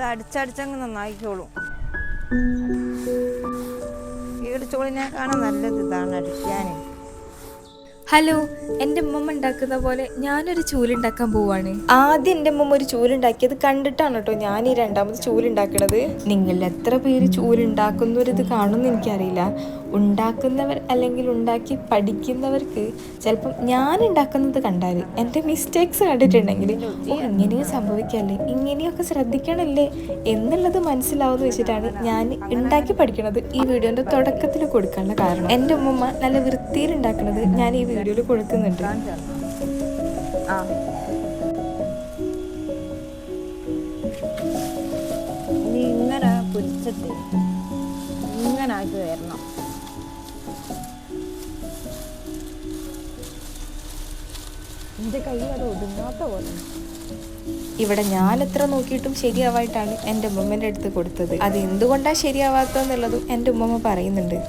അത് അടിച്ചടിച്ചങ്ങ് നന്നായിക്കോളും. ഈടിച്ചോളിനേക്കാണ് നല്ലത് ഇതാണ് അടിക്കാൻ. ഹലോ, എൻ്റെ ഉമ്മമ്മ ഉണ്ടാക്കുന്ന പോലെ ഞാനൊരു ചൂലുണ്ടാക്കാൻ പോവാണ്. ആദ്യം എൻ്റെ ഉമ്മമ്മ ഒരു ചൂലുണ്ടാക്കിയത് കണ്ടിട്ടാണ് കേട്ടോ ഞാൻ ഈ രണ്ടാമത് ചൂലുണ്ടാക്കണത്. നിങ്ങളിൽ എത്ര പേര് ചൂലുണ്ടാക്കുന്നവരിത് കാണുമെന്ന് എനിക്കറിയില്ല. ഉണ്ടാക്കുന്നവർ അല്ലെങ്കിൽ ഉണ്ടാക്കി പഠിക്കുന്നവർക്ക് ചിലപ്പം ഞാൻ ഉണ്ടാക്കുന്നത് കണ്ടാൽ എൻ്റെ മിസ്റ്റേക്സ് കണ്ടിട്ടുണ്ടെങ്കിൽ ഓ ഇങ്ങനെയും സംഭവിക്കല്ലേ, ഇങ്ങനെയൊക്കെ ശ്രദ്ധിക്കണല്ലേ എന്നുള്ളത് മനസ്സിലാവുമെന്ന് വെച്ചിട്ടാണ് ഞാൻ ഉണ്ടാക്കി പഠിക്കണത് ഈ വീഡിയോൻ്റെ തുടക്കത്തിൽ കൊടുക്കാനുള്ള കാരണം. എൻ്റെ ഉമ്മമ്മ നല്ല വൃത്തിയിൽ ഉണ്ടാക്കുന്നത് ഞാൻ ഈ വീഡിയോയിൽ കൊടുക്കുന്നുണ്ട്. ഇനി ഇങ്ങനെ പൊരിച്ചിട്ട് ഇങ്ങനെ ആക്കി വരണം. എൻ്റെ കൈ അത് ഒതുങ്ങാത്ത പോലെ. ഇവിടെ ഞാൻ എത്ര നോക്കിയിട്ടും ശരിയാവായിട്ടാണ് എൻ്റെ ഉമ്മമ്മേൻ്റെ അടുത്ത് കൊടുത്തത്. അത് എന്തുകൊണ്ടാണ് ശരിയാവാത്തതെന്നുള്ളതും എൻ്റെ ഉമ്മമ്മ പറയുന്നുണ്ട്.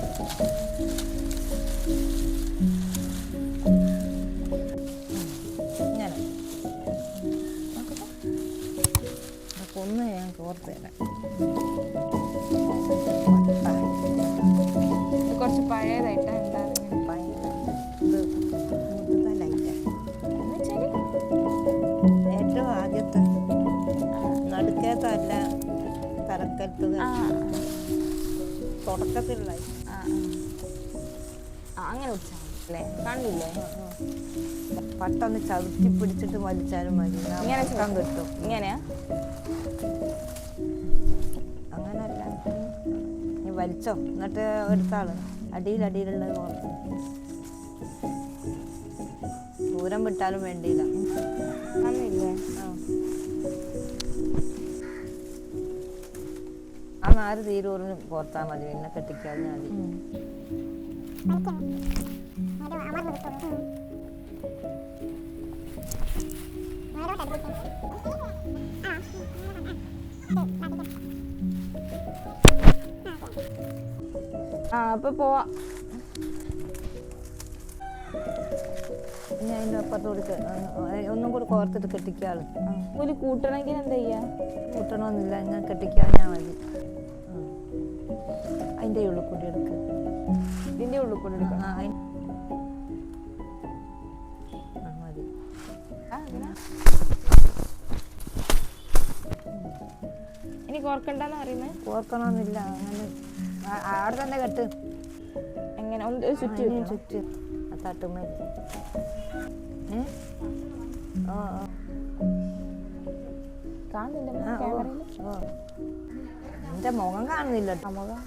ഒന്ന് ഞാൻ കോർത്ത് തരാം. കുറച്ച് പഴയതായിട്ടാണ് ഉണ്ടാകുന്നത്. ഏറ്റവും ആദ്യത്തെ നടുക്കേത്തല്ല തലക്കത്തത് തുടക്കത്തിലുള്ള അങ്ങനെ അല്ലേ കാണില്ലേ? പട്ടൊന്ന് ചവിട്ടി പിടിച്ചിട്ട് വലിച്ചാലും മതി. ഇങ്ങനെ കിട്ടും. ഇങ്ങനെയാ? അങ്ങനല്ല, നീ വലിച്ചോ എന്നിട്ട് എടുത്താള് അടിയിലുള്ളത് ദൂരം വിട്ടാലും വേണ്ടിയില്ല. ആ നാര് തീരൂറിന് കോർത്താൽ മതി, പിന്നെ കെട്ടിക്കാതെ മതി. അപ്പൊ പോവാ. ഇനി അതിൻ്റെ അപ്പുറത്തോട് ഒന്നും കൂടി കോർത്തിട്ട് കെട്ടിക്കാള്. ഒരു കൂട്ടണമെങ്കിൽ എന്താ ചെയ്യാ? കൂട്ടണമെന്നില്ല, ഇങ്ങനെ കെട്ടിക്കാഞ്ഞാൽ മതി. അതിൻ്റെ ഉള്ളിൽ കൂടി എടുക്കുക. ഇതിന്റെ ഉള്ളിൽ കൂടി എടുക്കണം. മതി. ഇനി കോർക്കണ്ടെന്ന് പറയുന്നത്? കോർക്കണമെന്നില്ല, അങ്ങനെ അവിടെ തന്നെ കെട്ട്. എങ്ങനെ ഒന്ന് ചുറ്റി തട്ടുമതി. എന്റെ മുഖം കാണുന്നില്ല. മുഖം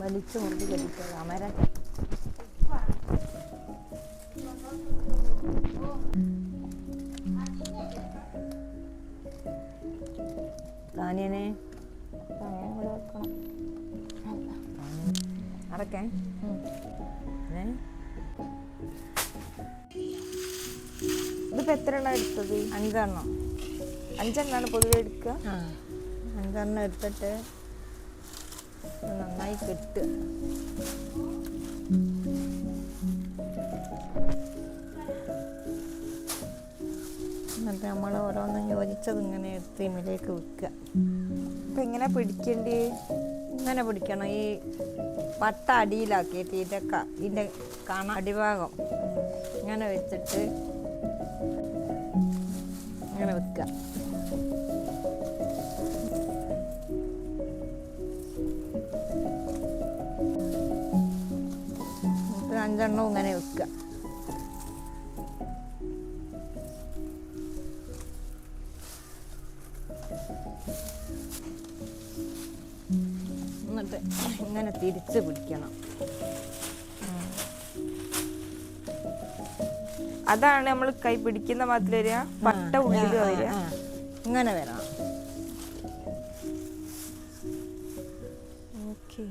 വലിച്ചു മുറുക്കി കെട്ടിച്ചത് അമര. താനിയനെ അടക്കേ. ഇതിപ്പോ എത്ര എണ്ണം എടുത്തത്? 5 എണ്ണം. 5 എണ്ണമാണ് പൊതുവെ എടുക്കുക. 5 എണ്ണം എടുത്തിട്ട് നന്നായി കെട്ടുക. എന്നിട്ട് നമ്മൾ ഓരോന്നും യോജിച്ചത് ഇങ്ങനെ എടുത്ത് ഇമിലേക്ക് വെക്കുക. ഇപ്പൊ എങ്ങനെ പിടിക്കേണ്ടി? ഇങ്ങനെ പിടിക്കണം. ഈ പട്ട അടിയിലാക്കിയിട്ട് ഇതിൻ്റെ കാണാൻ അടിഭാഗം ഇങ്ങനെ വെച്ചിട്ട് ഇങ്ങനെ വെക്കുക. എന്നിട്ട് 5 എണ്ണവും ഇങ്ങനെ വെക്കുക. എന്നിട്ട് ഇങ്ങനെ തിരിച്ച് പിടിക്കണം. അതാണ് നമ്മൾ കൈ പിടിക്കുന്ന മാതിരി വരിക, പട്ട ഉള്ളിൽ വരിക. ഇങ്ങനെ വരണം. ഓക്കെ.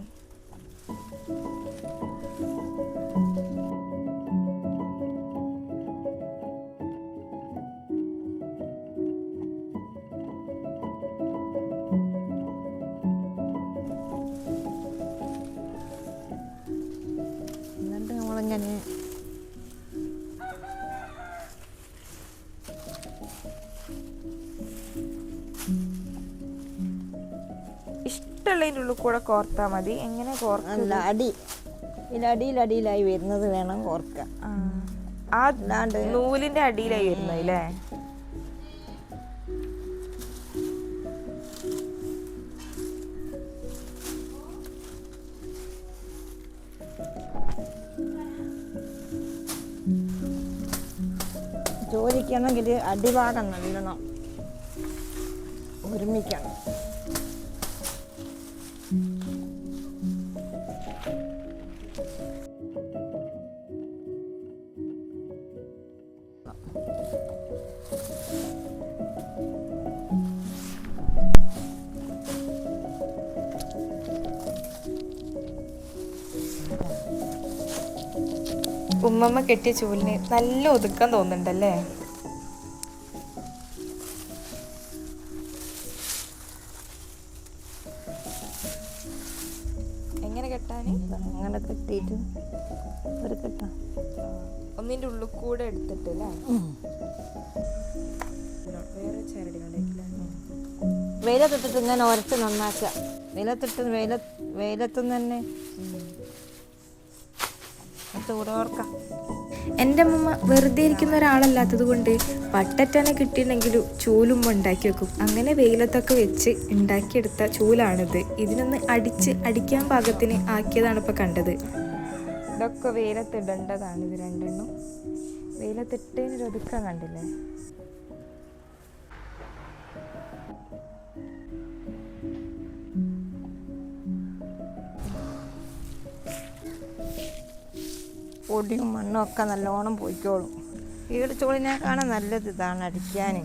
ഇങ്ങനെ ഇഷ്ടമുള്ളതിൻ്റെ ഉള്ളിൽ കൂടെ കോർത്താൽ മതി. എങ്ങനെ കോർക്കുക? അല്ല, അടിയിലടിയിലായി വരുന്നത് വേണം കോർക്കാൻ. ആ നൂലിന്റെ അടിയിലായി വരുന്നത് അല്ലേ? ജോലിക്കാണെങ്കിൽ അടിഭാഗം നല്ലോണം ഒരുമിക്കണം. ഉമ്മമ്മ കെട്ടിയ ചൂലിന് നല്ല ഒതുക്കം തോന്നുന്നുണ്ടല്ലേ? എങ്ങനെ കെട്ടാന്? അങ്ങനെ കെട്ടിയിട്ട് ഒരു കെട്ടാം. ഒന്നിൻ്റെ ഉള്ളിൽ കൂടെ എടുത്തിട്ട് അല്ലേ? വേറെ ചരടികളുണ്ടായിട്ടില്ല. വെയിലത്തിട്ടിട്ട് ഇങ്ങനെ ഉരച്ച് നന്നാക്കുക. വെയിലത്തുനിന്ന് തന്നെ ചൂടോർക്കാം. എൻ്റെ അമ്മമ്മ വെറുതെ ഇരിക്കുന്ന ഒരാളല്ലാത്തത് കൊണ്ട് പട്ടറ്റനെ കിട്ടിയിട്ടുണ്ടെങ്കിലും ചൂലുമ്മ ഉണ്ടാക്കി വെക്കും. അങ്ങനെ വെയിലത്തൊക്കെ വെച്ച് ഉണ്ടാക്കിയെടുത്ത ചൂലാണിത്. ഇതിനൊന്ന് അടിക്കാൻ പാകത്തിന് ആക്കിയതാണ് ഇപ്പോൾ കണ്ടത്. ഇതൊക്കെ വെയിലത്തിടേണ്ടതാണ്. ഇത് രണ്ടെണ്ണം വെയിലത്തിട്ടതിനൊരു ഒതുക്കം കണ്ടില്ലേ? പൊടിയും മണ്ണും ഒക്കെ നല്ലോണം പോയിക്കോളും. വീട് ചൂളിനേക്കാളും നല്ലത് ഇതാണ് അടിക്കാൻ.